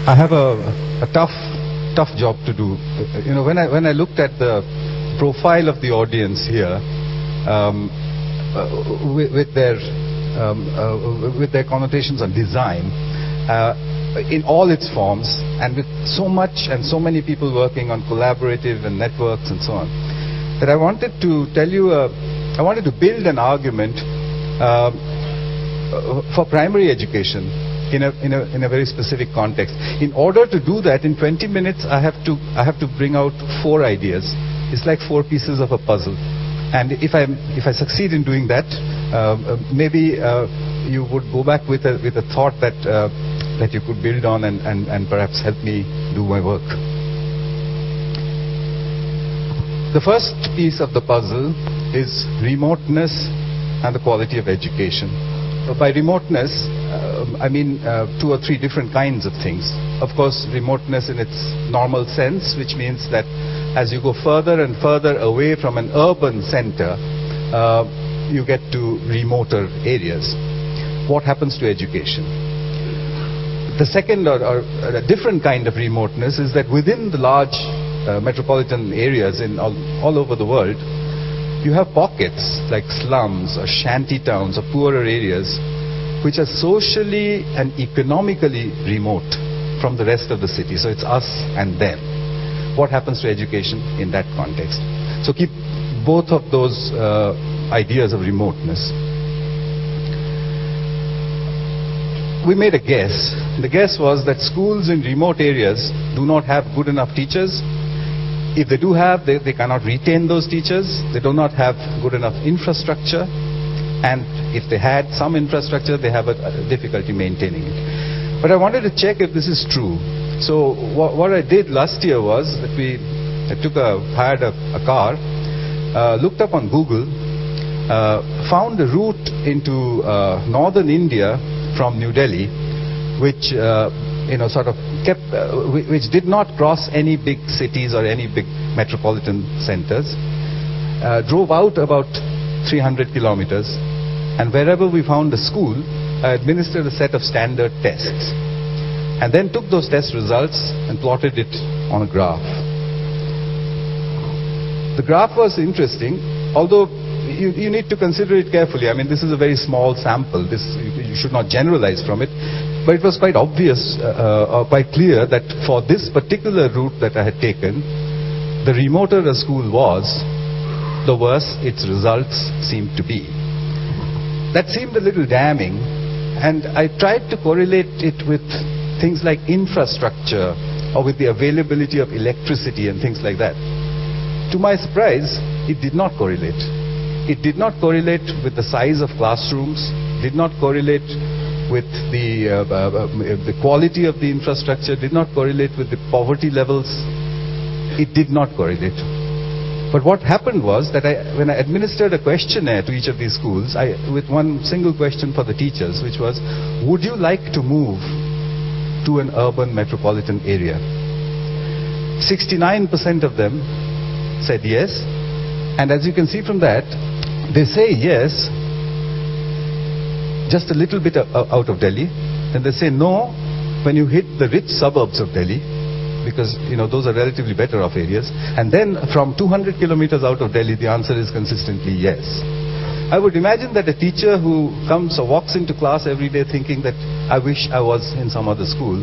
I have a tough job to do. When I looked at the profile of the audience here, with their connotations on design, in all its forms, and with so much and so many people working on collaborative and networks and so on, that I wanted to tell you, I wanted to build an argument for primary education in a very specific context. In order to do that, in 20 minutes, I have to bring out 4 ideas. It's like 4 pieces of a puzzle. And if I succeed in doing that, maybe you would go back with a thought that you could build on and perhaps help me do my work. The first piece of the puzzle is remoteness and the quality of education. By remoteness, I mean 2 or 3 different kinds of things. Of course, remoteness in its normal sense, which means that as you go further and further away from an urban center, you get to remoter areas. What happens to education? The second or a different kind of remoteness is that within the large metropolitan areas in all over the world, you have pockets like slums or shanty towns or poorer areas which are socially and economically remote from the rest of the city. So it's us and them. What happens to education in that context? So keep both of those ideas of remoteness. We made a guess. The guess was that schools in remote areas do not have good enough teachers. If they do have, they cannot retain those teachers. They do not have good enough infrastructure. And if they had some infrastructure, they have a difficulty maintaining it. But I wanted to check if this is true. So what I did last year was that I hired a car, looked up on Google, found a route into northern India from New Delhi, which sort of which did not cross any big cities or any big metropolitan centers, drove out about 300 kilometers, and wherever we found a school, I administered a set of standard tests, and then took those test results and plotted it on a graph. The graph was interesting, although you need to consider it carefully. I mean, this is a very small sample. You should not generalize from it. But it was quite obvious, or quite clear, that for this particular route that I had taken, the remoter a school was, the worse its results seemed to be. That seemed a little damning, and I tried to correlate it with things like infrastructure, or with the availability of electricity and things like that. To my surprise, it did not correlate. It did not correlate with the size of classrooms, did not correlate with the quality of the infrastructure, did not correlate with the poverty levels. It did not correlate. But what happened was that when I administered a questionnaire to each of these schools, with one single question for the teachers, which was, would you like to move to an urban metropolitan area? 69% of them said yes. And as you can see from that, they say yes just a little bit out of Delhi, then they say no when you hit the rich suburbs of Delhi, because those are relatively better off areas, and then from 200 kilometers out of Delhi, the answer is consistently yes. I would imagine that a teacher who comes or walks into class every day thinking that I wish I was in some other school,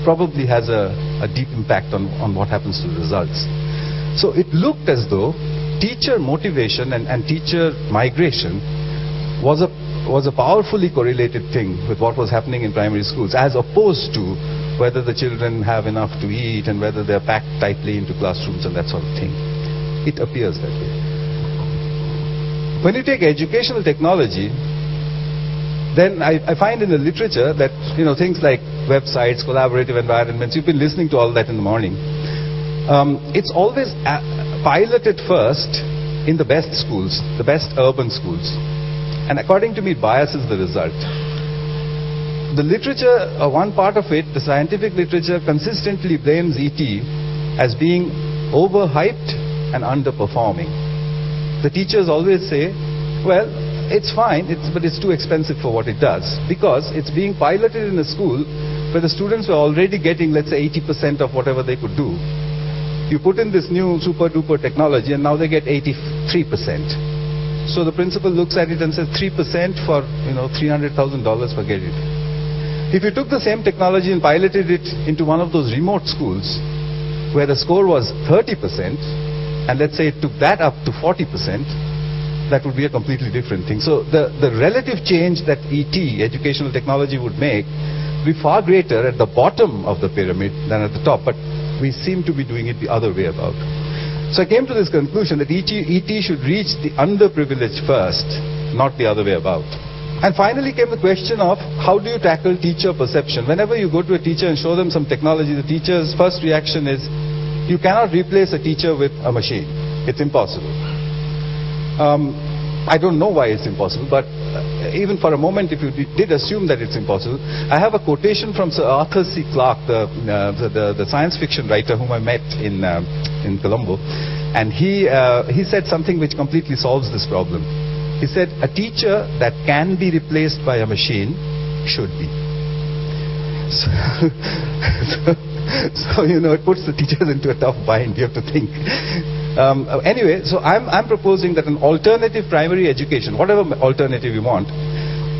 probably has a deep impact on what happens to the results. So it looked as though teacher motivation and teacher migration was a powerfully correlated thing with what was happening in primary schools, as opposed to whether the children have enough to eat and whether they're packed tightly into classrooms and that sort of thing. It appears that way. When you take educational technology, then I find in the literature that things like websites, collaborative environments, you've been listening to all that in the morning. It's always piloted first in the best schools, the best urban schools. And according to me, it biases the result. The literature, one part of it, the scientific literature, consistently blames ET as being overhyped and underperforming. The teachers always say, well, it's fine, but it's too expensive for what it does, because it's being piloted in a school where the students were already getting, let's say, 80% of whatever they could do. You put in this new super duper technology and now they get 83%. So the principal looks at it and says 3% for, $300,000, forget it. If you took the same technology and piloted it into one of those remote schools where the score was 30%, and let's say it took that up to 40%, that would be a completely different thing. So the relative change that ET, educational technology, would make would be far greater at the bottom of the pyramid than at the top, but we seem to be doing it the other way about. So I came to this conclusion that ET should reach the underprivileged first, not the other way about. And finally came the question of how do you tackle teacher perception? Whenever you go to a teacher and show them some technology, the teacher's first reaction is, you cannot replace a teacher with a machine. It's impossible. I don't know why it's impossible, but even for a moment, if you did assume that it's impossible, I have a quotation from Sir Arthur C. Clarke, the science fiction writer whom I met in Colombo, and he said something which completely solves this problem. He said, a teacher that can be replaced by a machine should be. So it puts the teachers into a tough bind. You have to think. Anyway, so I'm proposing that an alternative primary education, whatever alternative you want,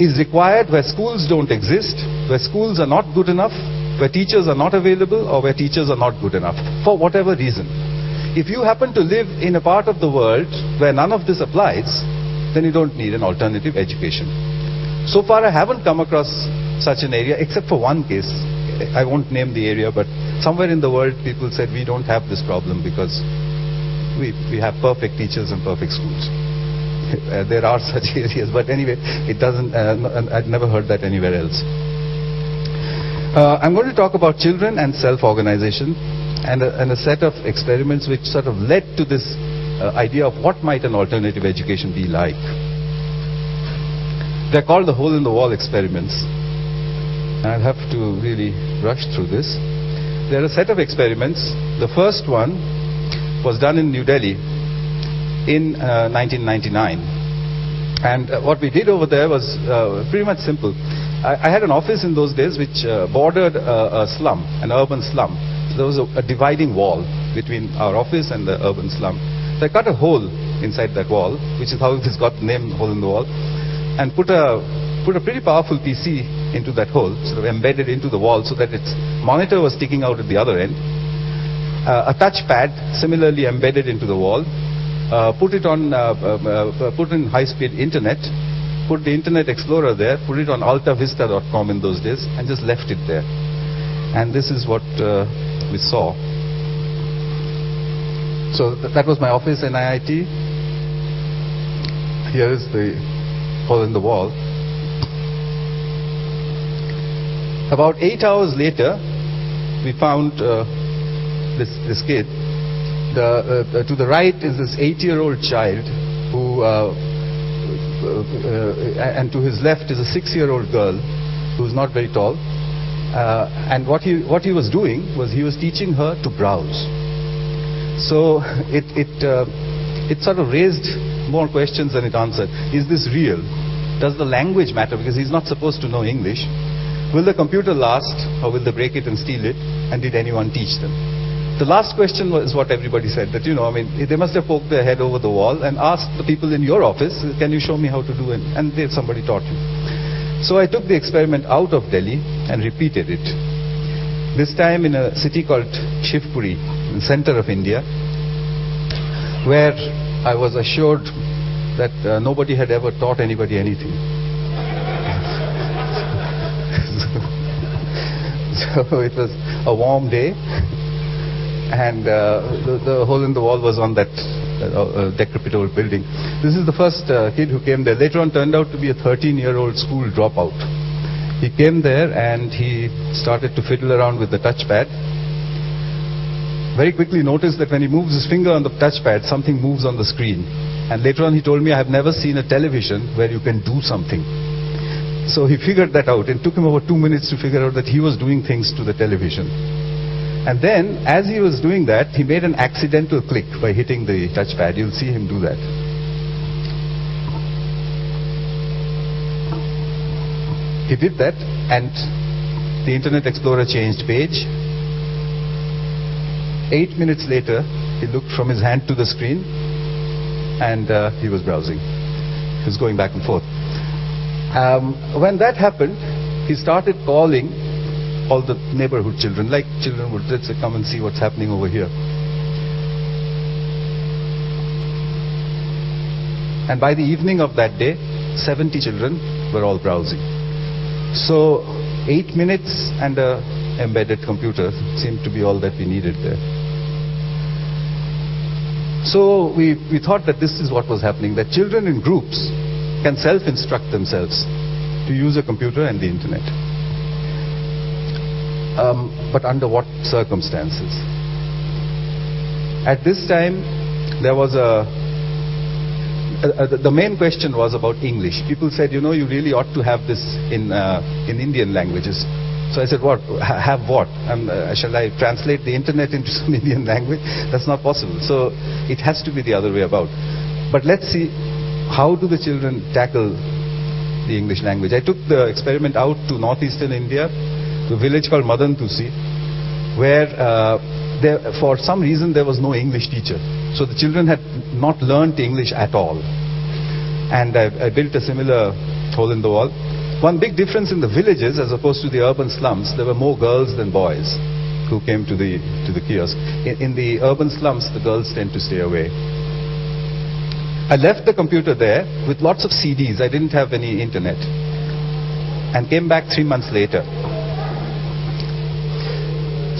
is required where schools don't exist, where schools are not good enough, where teachers are not available, or where teachers are not good enough, for whatever reason. If you happen to live in a part of the world where none of this applies, then you don't need an alternative education. So far I haven't come across such an area, except for one case. I won't name the area, but somewhere in the world people said we don't have this problem because we have perfect teachers and perfect schools. There are such areas, but anyway, it doesn't, I'd never heard that anywhere else. I'm going to talk about children and self-organization and a set of experiments which sort of led to this idea of what might an alternative education be like. They're called the hole-in-the-wall experiments. I'll have to really rush through this. There are a set of experiments. The first one was done in New Delhi in 1999. And what we did over there was pretty much simple. I had an office in those days which bordered a slum, an urban slum. So there was a dividing wall between our office and the urban slum. So I cut a hole inside that wall, which is how this got the name hole in the wall, and put a pretty powerful PC into that hole, sort of embedded into the wall so that its monitor was sticking out at the other end. A touchpad similarly embedded into the wall. Put in high-speed internet. Put the Internet Explorer there. Put it on altavista.com in those days, and just left it there. And this is what we saw. So that was my office in IIT. Here is the hole in the wall. About 8 hours later, we found this kid. To the right is this 8-year-old child who, and to his left is a 6-year-old girl who's not very tall. And what he was doing was he was teaching her to browse. So it sort of raised more questions than it answered. Is this real? Does the language matter? Because he's not supposed to know English. Will the computer last, or will they break it and steal it? And did anyone teach them? The last question was what everybody said, that they must have poked their head over the wall and asked the people in your office, can you show me how to do it? And somebody taught you. So I took the experiment out of Delhi and repeated it. This time in a city called Shivpuri, in the center of India, where I was assured that nobody had ever taught anybody anything. So it was a warm day, and the hole in the wall was on that decrepit old building. This is the first kid who came there. Later on turned out to be a 13-year-old school dropout. He came there and he started to fiddle around with the touchpad. Very quickly noticed that when he moves his finger on the touchpad, something moves on the screen. And later on he told me, I have never seen a television where you can do something. So he figured that out. It took him over 2 minutes to figure out that he was doing things to the television. And then, as he was doing that, he made an accidental click by hitting the touchpad. You'll see him do that. He did that, and the Internet Explorer changed page. 8 minutes later, he looked from his hand to the screen, and he was browsing. He was going back and forth. When that happened, he started calling all the neighborhood children, like children would, let's say, come and see what's happening over here. And by the evening of that day, 70 children were all browsing. So 8 minutes and an embedded computer seemed to be all that we needed there. So we thought that this is what was happening, that children in groups can self-instruct themselves to use a computer and the internet. But under what circumstances? At this time, there was the main question was about English. People said, you really ought to have this in Indian languages. So I said, what? Have what? Shall I translate the internet into some Indian language? That's not possible. So it has to be the other way about. But let's see, how do the children tackle the English language? I took the experiment out to northeastern India, to a village called Madantusi, where for some reason there was no English teacher. So the children had not learnt English at all. And I built a similar hole in the wall. One big difference in the villages as opposed to the urban slums, there were more girls than boys who came to the kiosk. In the urban slums, the girls tend to stay away. I left the computer there with lots of CDs. I didn't have any internet. And came back 3 months later.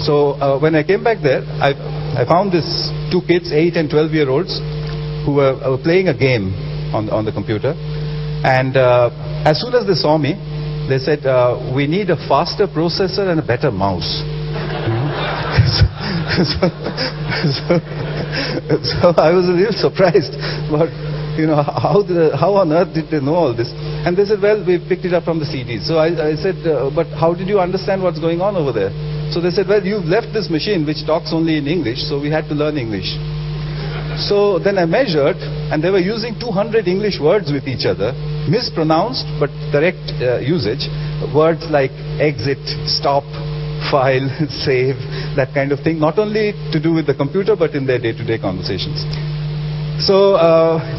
So when I came back there, I found these two kids, 8 and 12-year-olds, who were playing a game on the computer. And as soon as they saw me, they said, we need a faster processor and a better mouse. So I was a little surprised. But, how on earth did they know all this? And they said, well, we picked it up from the CDs. So I said, but how did you understand what's going on over there? So they said, well, you've left this machine which talks only in English, so we had to learn English. So then I measured, and they were using 200 English words with each other, mispronounced but correct usage. Words like exit, stop, file, save, that kind of thing, not only to do with the computer but in their day-to-day conversations. So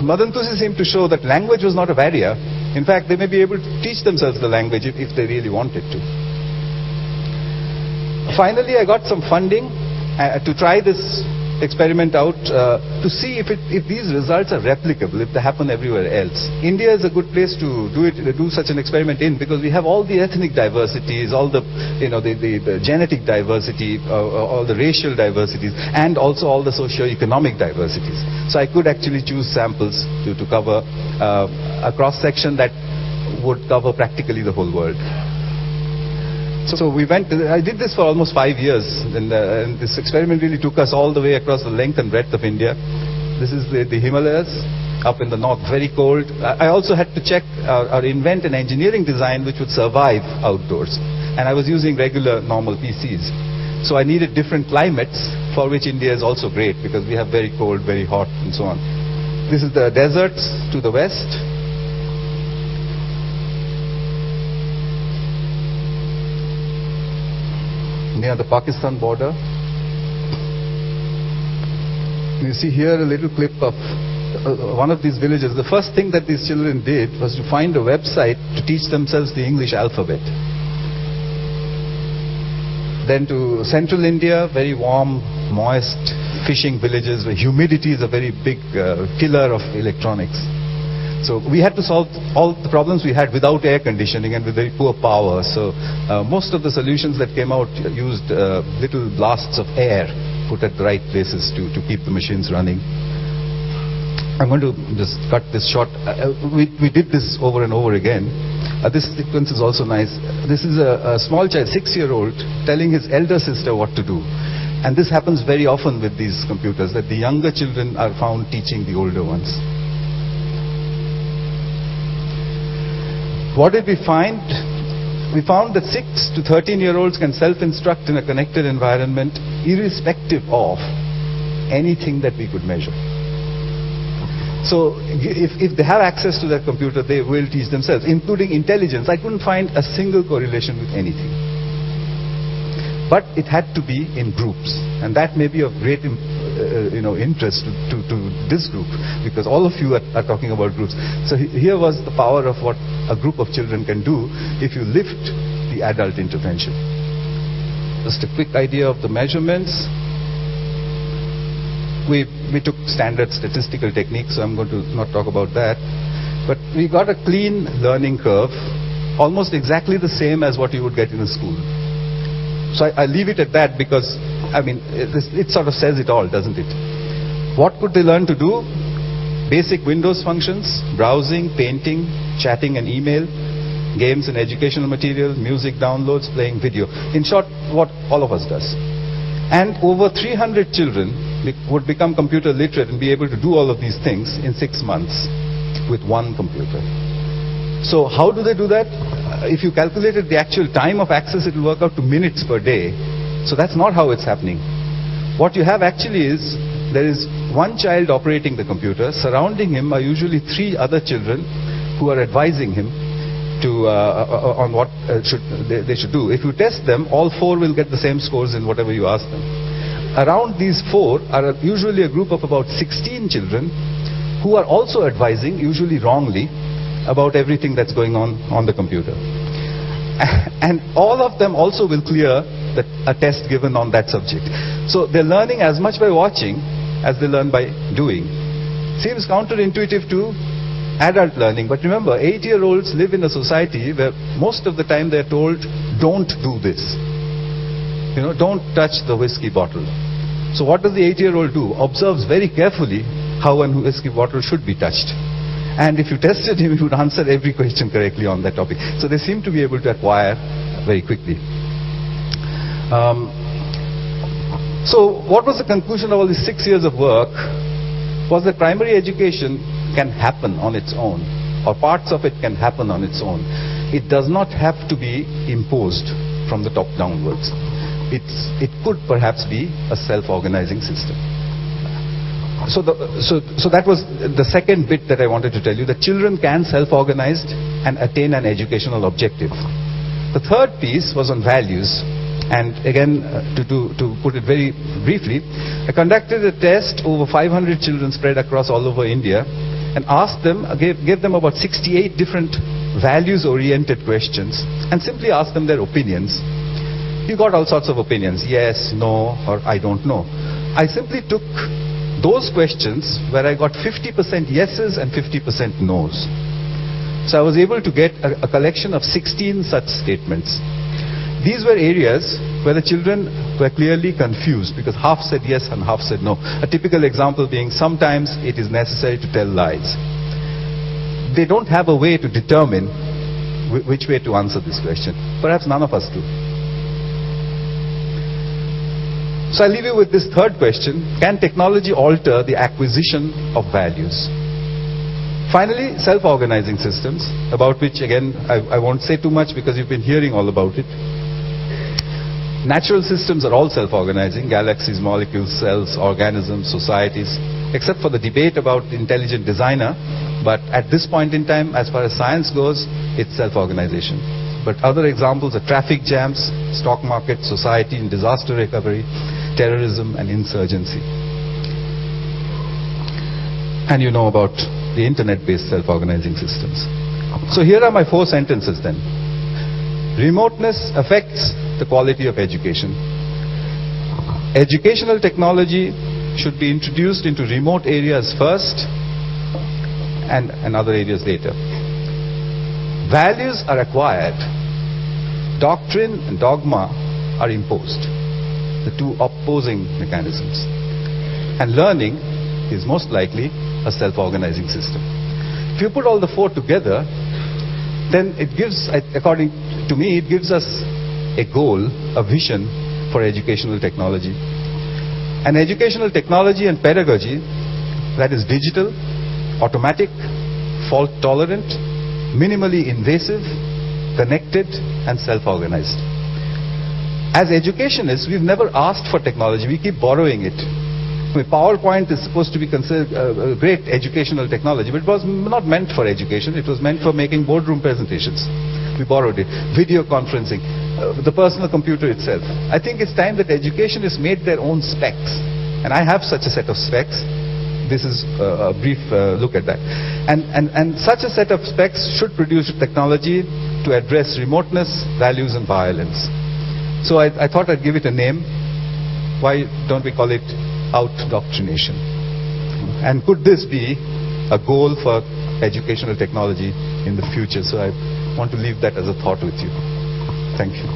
Madantusi seemed to show that language was not a barrier. In fact, they may be able to teach themselves the language if they really wanted to. Finally, I got some funding to try this experiment out to see if these results are replicable, if they happen everywhere else. India is a good place to do such an experiment in, because we have all the ethnic diversities, all the the genetic diversity, all the racial diversities, and also all the socio-economic diversities. So I could actually choose samples to cover a cross-section that would cover practically the whole world. So I did this for almost 5 years, and this experiment really took us all the way across the length and breadth of India. This is the Himalayas, up in the north, very cold. I also had to check or invent an engineering design which would survive outdoors. And I was using regular, normal PCs. So I needed different climates, for which India is also great, because we have very cold, very hot, and so on. This is the deserts to the west. Near the Pakistan border. You see here a little clip of one of these villages. The first thing that these children did was to find a website to teach themselves the English alphabet. Then to central India, very warm, moist fishing villages where humidity is a very big killer of electronics. So we had to solve all the problems we had without air conditioning and with very poor power. So most of the solutions that came out used little blasts of air put at the right places to keep the machines running. I'm going to just cut this short. We did this over and over again. This sequence is also nice. This is a small child, 6-year-old, telling his elder sister what to do. And this happens very often with these computers, that the younger children are found teaching the older ones. What did we find? We found that 6 to 13-year-olds can self-instruct in a connected environment irrespective of anything that we could measure. So if they have access to that computer, they will teach themselves, including intelligence. I couldn't find a single correlation with anything. But it had to be in groups, and that may be of great interest to this group, because all of you are talking about groups. So here was the power of what a group of children can do if you lift the adult intervention. Just a quick idea of the measurements. We took standard statistical techniques, so I'm going to not talk about that. But we got a clean learning curve, almost exactly the same as what you would get in a school. So I leave it at that, because, I mean, it sort of says it all, doesn't it? What could they learn to do? Basic Windows functions, browsing, painting, chatting and email, games and educational material, music downloads, playing video. In short, what all of us does. And over 300 children would become computer literate and be able to do all of these things in 6 months with one computer. So how do they do that? If you calculated the actual time of access, it will work out to minutes per day. So that's not how it's happening. What you have actually is, there is one child operating the computer. Surrounding him are usually 3 other children who are advising him to on what they should do. If you test them, all 4 will get the same scores in whatever you ask them. Around these 4 are usually a group of about 16 children who are also advising, usually wrongly, about everything that's going on the computer. And all of them also will clear a test given on that subject. So they're learning as much by watching as they learn by doing. Seems counterintuitive to adult learning, but remember, 8-year-olds live in a society where most of the time they're told, don't do this. Don't touch the whiskey bottle. So what does the 8-year-old do? Observes very carefully how a whiskey bottle should be touched. And if you tested him, he would answer every question correctly on that topic. So they seem to be able to acquire very quickly. So what was the conclusion of all these 6 years of work? Was that primary education can happen on its own, or parts of it can happen on its own. It does not have to be imposed from the top downwards. It could perhaps be a self-organizing system. So that was the second bit that I wanted to tell you, that children can self-organize and attain an educational objective. The third piece was on values. And again, to put it very briefly, I conducted a test over 500 children spread across all over India, and asked them, gave them about 68 different values-oriented questions, and simply asked them their opinions. You got all sorts of opinions, yes, no, or I don't know. I simply took those questions where I got 50% yeses and 50% no's. So I was able to get a collection of 16 such statements. These were areas where the children were clearly confused, because half said yes and half said no. A typical example being, sometimes it is necessary to tell lies. They don't have a way to determine which way to answer this question. Perhaps none of us do. So I'll leave you with this third question: can technology alter the acquisition of values? Finally, self-organizing systems, about which again I won't say too much because you've been hearing all about it. Natural systems are all self-organizing: galaxies, molecules, cells, organisms, societies, except for the debate about the intelligent designer. But at this point in time, as far as science goes, it's self-organization. But other examples are traffic jams, stock market, society and disaster recovery, terrorism and insurgency. And you know about the internet-based self-organizing systems. So here are my 4 sentences then. Remoteness affects the quality of education. Educational technology should be introduced into remote areas first and other areas later. Values are acquired. Doctrine and dogma are imposed. The two opposing mechanisms. And learning is most likely a self-organizing system. If you put all the 4 together, then it gives, according to me, it gives us a goal, a vision for educational technology. An educational technology and pedagogy that is digital, automatic, fault-tolerant, minimally invasive, connected, and self-organized. As educationists, we've never asked for technology. We keep borrowing it. PowerPoint is supposed to be considered a great educational technology, but it was not meant for education. It was meant for making boardroom presentations. We borrowed it. Video conferencing, the personal computer itself. I think it's time that education is made their own specs. And I have such a set of specs. This is a brief look at that. And such a set of specs should produce technology to address remoteness, values, and violence. So I thought I'd give it a name. Why don't we call it out-doctrination? And could this be a goal for educational technology in the future? So I want to leave that as a thought with you. Thank you.